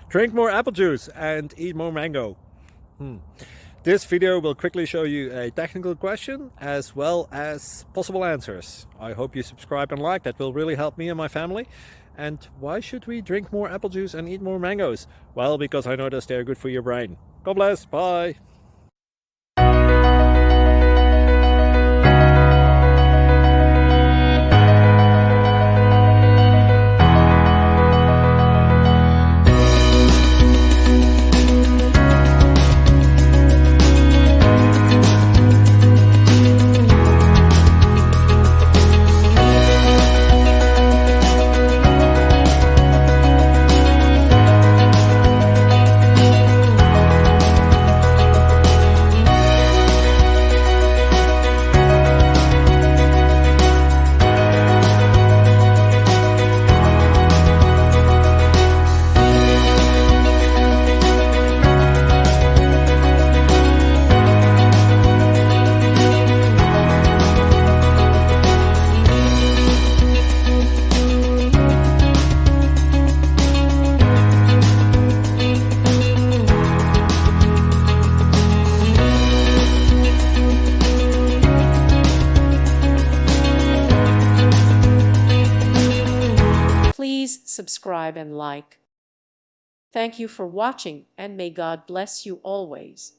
Drink more apple juice and eat more mango. This video will quickly show you a technical question as well as possible answers. I hope you subscribe and like, that will really help me and my family. And why should we drink more apple juice and eat more mangoes? Well, because I noticed they're good for your brain. God bless, bye. Please subscribe and like. Thank you for watching, and may God bless you always.